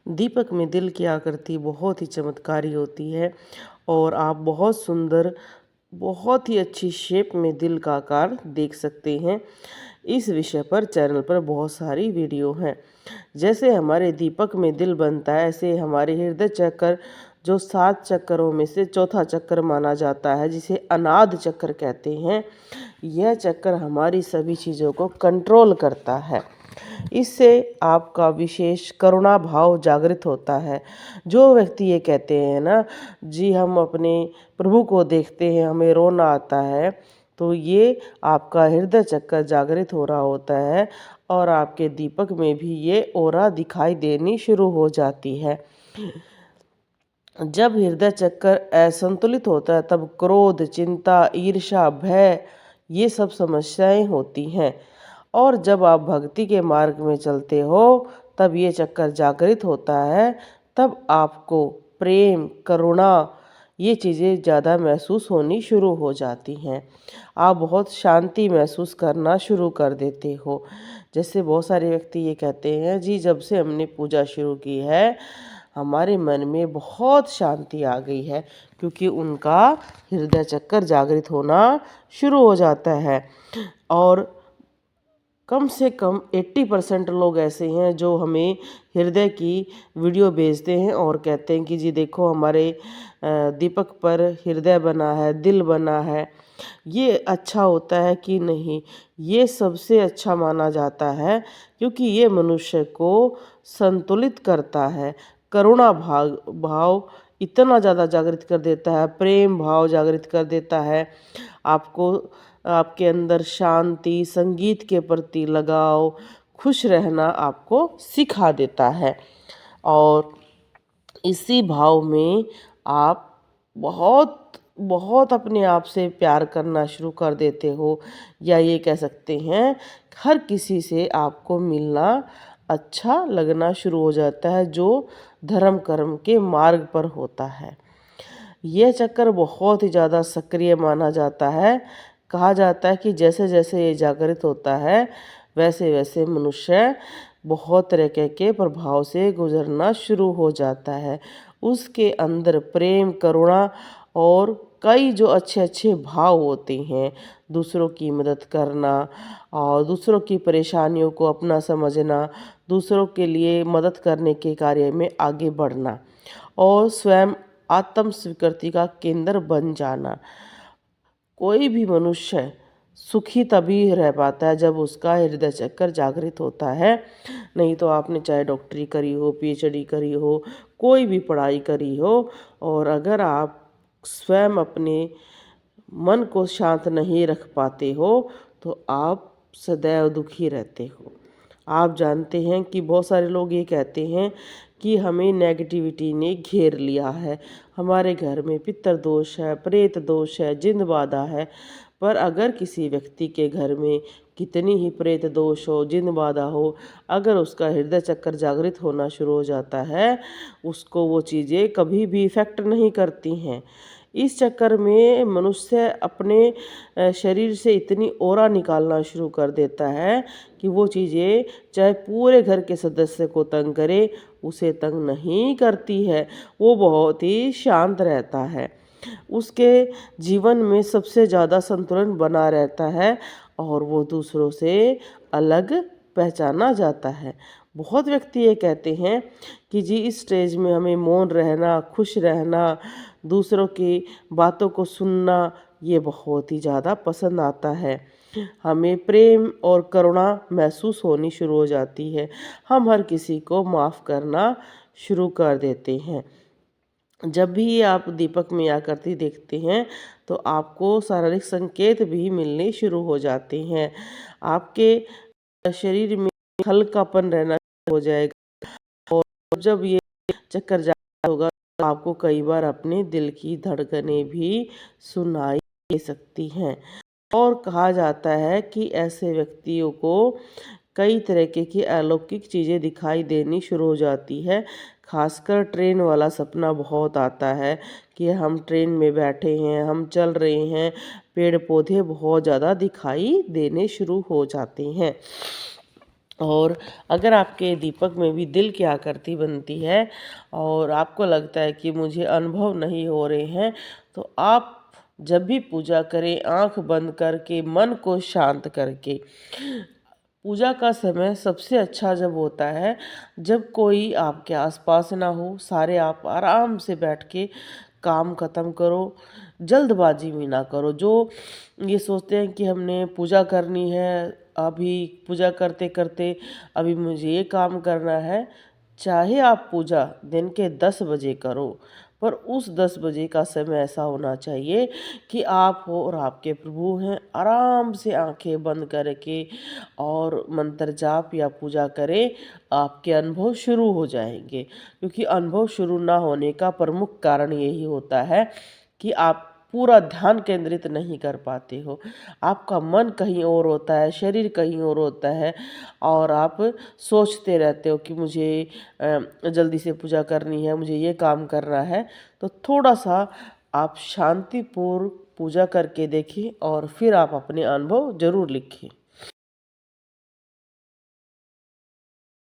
दीपक में दिल की आकृति बहुत ही चमत्कारी होती है और आप बहुत सुंदर, बहुत ही अच्छी शेप में दिल का आकार देख सकते हैं। इस विषय पर चैनल पर बहुत सारी वीडियो हैं। जैसे हमारे दीपक में दिल बनता है, ऐसे हमारे हृदय चक्र जो 7 चक्रों में से चौथा चक्र माना जाता है, जिसे अनाद चक्र कहते हैं। यह चक्र हमारी सभी चीज़ों को कंट्रोल करता है। इससे आपका विशेष करुणा भाव जागृत होता है। जो व्यक्ति ये कहते हैं ना, जी हम अपने प्रभु को देखते हैं, हमें रोना आता है, तो ये आपका हृदय चक्र जागृत हो रहा होता है और आपके दीपक में भी ये ऑरा दिखाई देनी शुरू हो जाती है। जब हृदय चक्र असंतुलित होता है तब क्रोध, चिंता, ईर्ष्या, भय ये सब समस्याएं होती हैं। और जब आप भक्ति के मार्ग में चलते हो तब ये चक्कर जागृत होता है। तब आपको प्रेम, करुणा ये चीज़ें ज़्यादा महसूस होनी शुरू हो जाती हैं। आप बहुत शांति महसूस करना शुरू कर देते हो। जैसे बहुत सारे व्यक्ति ये कहते हैं, जी जब से हमने पूजा शुरू की है हमारे मन में बहुत शांति आ गई है, क्योंकि उनका हृदय चक्र जागृत होना शुरू हो जाता है। और कम से कम 80% लोग ऐसे हैं जो हमें हृदय की वीडियो भेजते हैं और कहते हैं कि जी देखो हमारे दीपक पर हृदय बना है, दिल बना है। ये अच्छा होता है कि नहीं, ये सबसे अच्छा माना जाता है, क्योंकि ये मनुष्य को संतुलित करता है। करुणा भाव इतना ज़्यादा जागृत कर देता है, प्रेम भाव जागृत कर देता है। आपको आपके अंदर शांति, संगीत के प्रति लगाव, खुश रहना आपको सिखा देता है। और इसी भाव में आप बहुत बहुत अपने आप से प्यार करना शुरू कर देते हो, या ये कह सकते हैं हर किसी से आपको मिलना अच्छा लगना शुरू हो जाता है जो धर्म कर्म के मार्ग पर होता है। यह चक्र बहुत ही ज़्यादा सक्रिय माना जाता है। कहा जाता है कि जैसे जैसे ये जागृत होता है वैसे वैसे मनुष्य बहुत तरह के प्रभाव से गुजरना शुरू हो जाता है। उसके अंदर प्रेम, करुणा और कई जो अच्छे अच्छे भाव होते हैं, दूसरों की मदद करना और दूसरों की परेशानियों को अपना समझना, दूसरों के लिए मदद करने के कार्य में आगे बढ़ना और स्वयं आत्म स्वीकृति का केंद्र बन जाना। कोई भी मनुष्य सुखी तभी रह पाता है जब उसका हृदय चक्र जागृत होता है। नहीं तो आपने चाहे डॉक्टरी करी हो, पीएचडी करी हो, कोई भी पढ़ाई करी हो, और अगर आप स्वयं अपने मन को शांत नहीं रख पाते हो तो आप सदैव दुखी रहते हो। आप जानते हैं कि बहुत सारे लोग ये कहते हैं कि हमें नेगेटिविटी ने घेर लिया है, हमारे घर में पितर दोष है, प्रेत दोष है, जिन बाधा है। पर अगर किसी व्यक्ति के घर में कितनी ही प्रेत दोष हो, जिन बाधा हो, अगर उसका हृदय चक्र जागृत होना शुरू हो जाता है, उसको वो चीज़ें कभी भी इफ़ेक्ट नहीं करती हैं। इस चक्कर में मनुष्य अपने शरीर से इतनी ऑरा निकालना शुरू कर देता है कि वो चीज़ें चाहे पूरे घर के सदस्य को तंग करे, उसे तंग नहीं करती है। वो बहुत ही शांत रहता है। उसके जीवन में सबसे ज़्यादा संतुलन बना रहता है और वो दूसरों से अलग पहचाना जाता है। बहुत व्यक्ति ये कहते हैं कि जी इस स्टेज में हमें मौन रहना, खुश रहना, दूसरों की बातों को सुनना ये बहुत ही ज़्यादा पसंद आता है। हमें प्रेम और करुणा महसूस होनी शुरू हो जाती है। हम हर किसी को माफ़ करना शुरू कर देते हैं। जब भी आप दीपक में आकृति देखते हैं तो आपको शारीरिक संकेत भी मिलने शुरू हो जाते हैं। आपके शरीर में हल्कापन रहना शुरू हो जाएगा और जब ये चक्कर जागृत होगा तो आपको कई बार अपने दिल की धड़कनें भी सुनाई दे सकती हैं। और कहा जाता है कि ऐसे व्यक्तियों को कई तरह की अलौकिक चीज़ें दिखाई देनी शुरू हो जाती है। खासकर ट्रेन वाला सपना बहुत आता है कि हम ट्रेन में बैठे हैं, हम चल रहे हैं, पेड़ पौधे बहुत ज़्यादा दिखाई देने शुरू हो जाते हैं। और अगर आपके दीपक में भी दिल की आकृति बनती है और आपको लगता है कि मुझे अनुभव नहीं हो रहे हैं, तो आप जब भी पूजा करें आंख बंद करके, मन को शांत करके। पूजा का समय सबसे अच्छा जब होता है जब कोई आपके आसपास ना हो, सारे आप आराम से बैठ के काम खत्म करो, जल्दबाजी में ना करो। जो ये सोचते हैं कि हमने पूजा करनी है, अभी पूजा करते करते अभी मुझे ये काम करना है, चाहे आप पूजा दिन के 10 बजे करो, पर उस 10 बजे का समय ऐसा होना चाहिए कि आप हो और आपके प्रभु हैं, आराम से आंखें बंद करके और मंत्र जाप या पूजा करें, आपके अनुभव शुरू हो जाएंगे। क्योंकि अनुभव शुरू ना होने का प्रमुख कारण यही होता है कि आप पूरा ध्यान केंद्रित नहीं कर पाते हो, आपका मन कहीं और होता है, शरीर कहीं और होता है, और आप सोचते रहते हो कि मुझे जल्दी से पूजा करनी है, मुझे ये काम करना है। तो थोड़ा सा आप शांतिपूर्व पूजा करके देखिए और फिर आप अपने अनुभव ज़रूर लिखिए।